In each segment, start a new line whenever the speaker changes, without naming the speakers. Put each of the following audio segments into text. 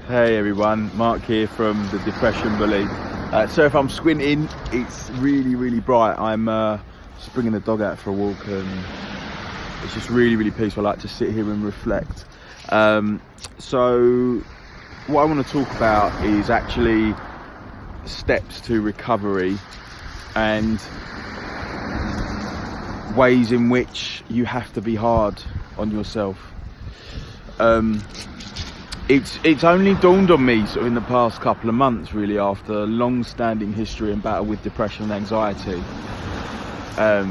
Hey everyone, Mark here from the Depression Bully. So if I'm squinting, it's really bright. I'm just bringing the dog out for a walk and it's just really peaceful. I like to sit here and reflect. So what I want to talk about is actually steps to recovery and ways in which you have to be hard on yourself. It's only dawned on me sort of in the past couple of months, really, after a long-standing history and battle with depression and anxiety. I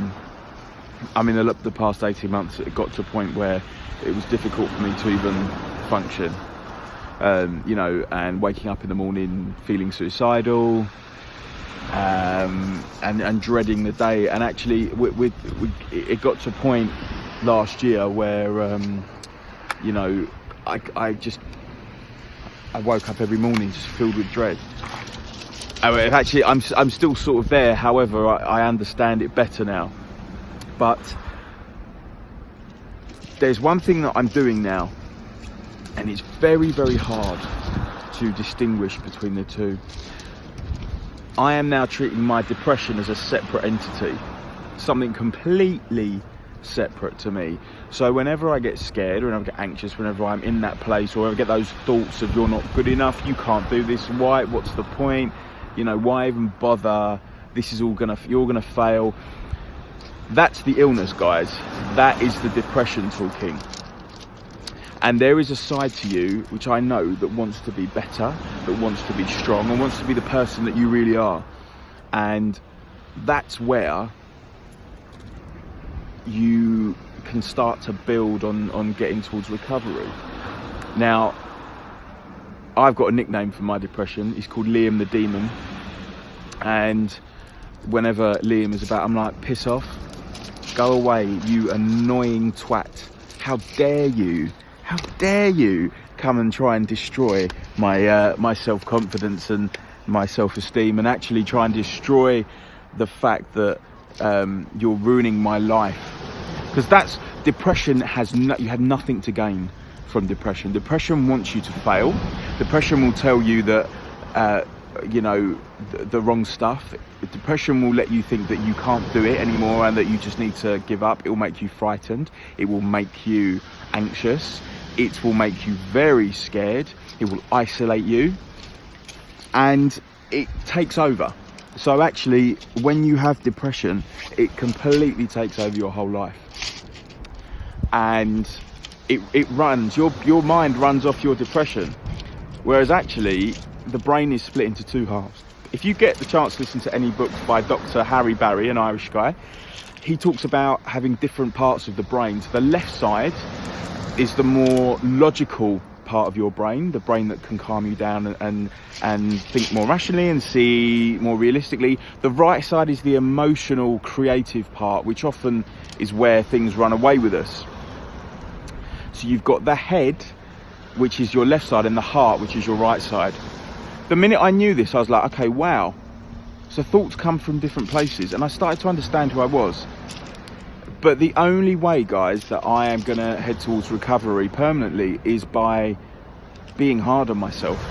mean, the past 18 months, it got to a point where it was difficult for me to even function. And waking up in the morning feeling suicidal, and dreading the day. And actually, it got to a point last year where, I woke up every morning just filled with dread. Actually, I'm still sort of there. However, I understand it better now. But there's one thing that I'm doing now, and it's very hard to distinguish between the two. I am now treating my depression as a separate entity, something completely separate to me. So whenever I get scared, whenever I get anxious, whenever I'm in that place, or I get those thoughts of you're not good enough, you can't do this, what's the point, why even bother, you're gonna fail, that's the illness, guys. That is the depression talking. And there is a side to you which I know that wants to be better, that wants to be strong, and wants to be the person that you really are. And that's where you can start to build on getting towards recovery. Now, I've got a nickname for my depression. It's called Liam the Demon. And whenever Liam is about, I'm like, piss off, go away, you annoying twat. How dare you come and try and destroy my self-confidence and my self-esteem, and actually try and destroy the fact that you're ruining my life. Because that's depression. You have nothing to gain from depression. Depression wants you to fail. Depression will tell you that the wrong stuff. Depression will let you think that you can't do it anymore and that you just need to give up. It will make you frightened. It will make you anxious. It will make you very scared. It will isolate you, and it takes over. So actually, when you have depression, it completely takes over your whole life. And it runs, your mind runs off your depression. Whereas actually, the brain is split into two halves. If you get the chance to listen to any books by Dr. Harry Barry, an Irish guy, he talks about having different parts of the brain. So the left side is the more logical part of your brain, the brain that can calm you down and think more rationally and see more realistically. The right side is the emotional, creative part, which often is where things run away with us. So you've got the head, which is your left side, and the heart, which is your right side. The minute I knew this, I was like, okay, wow. So thoughts come from different places, and I started to understand who I was. But the only way, guys, that I am going to head towards recovery permanently is by being hard on myself.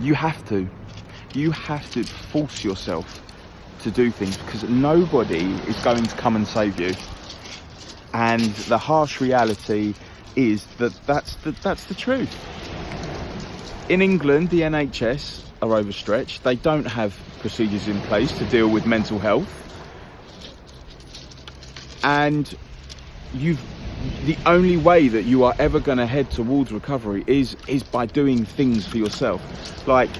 You have to force yourself to do things, because nobody is going to come and save you. And the harsh reality is that that's the truth. In England, the NHS are overstretched. They don't have procedures in place to deal with mental health. And the only way that you are ever going to head towards recovery is by doing things for yourself. Like,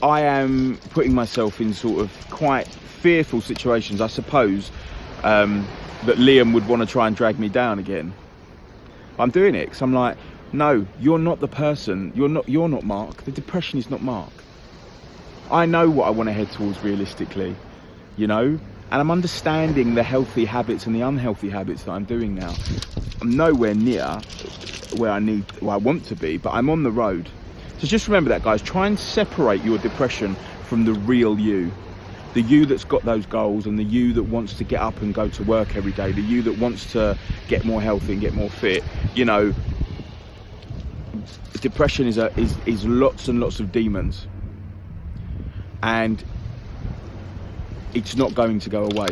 I am putting myself in sort of quite fearful situations, I suppose, that Liam would want to try and drag me down again. I'm doing it because I'm like, no, you're not the person. You're not Mark. The depression is not Mark. I know what I want to head towards realistically, and I'm understanding the healthy habits and the unhealthy habits that I'm doing now. I'm nowhere near where I want to be, but I'm on the road. So just remember that, guys. Try and separate your depression from the real you. The you that's got those goals, and the you that wants to get up and go to work every day, the you that wants to get more healthy and get more fit. depression is lots and lots of demons, and it's not going to go away.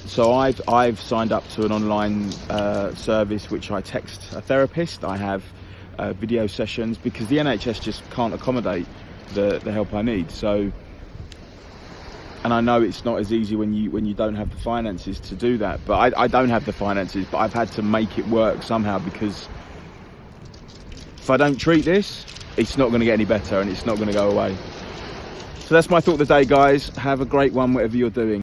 So I've signed up to an online service which I text a therapist. I have video sessions because the NHS just can't accommodate the help I need. So, and I know it's not as easy when you don't have the finances to do that, but I don't have the finances, but I've had to make it work somehow, because if I don't treat this, it's not going to get any better and it's not going to go away. So that's my thought of the day, guys. Have a great one, whatever you're doing.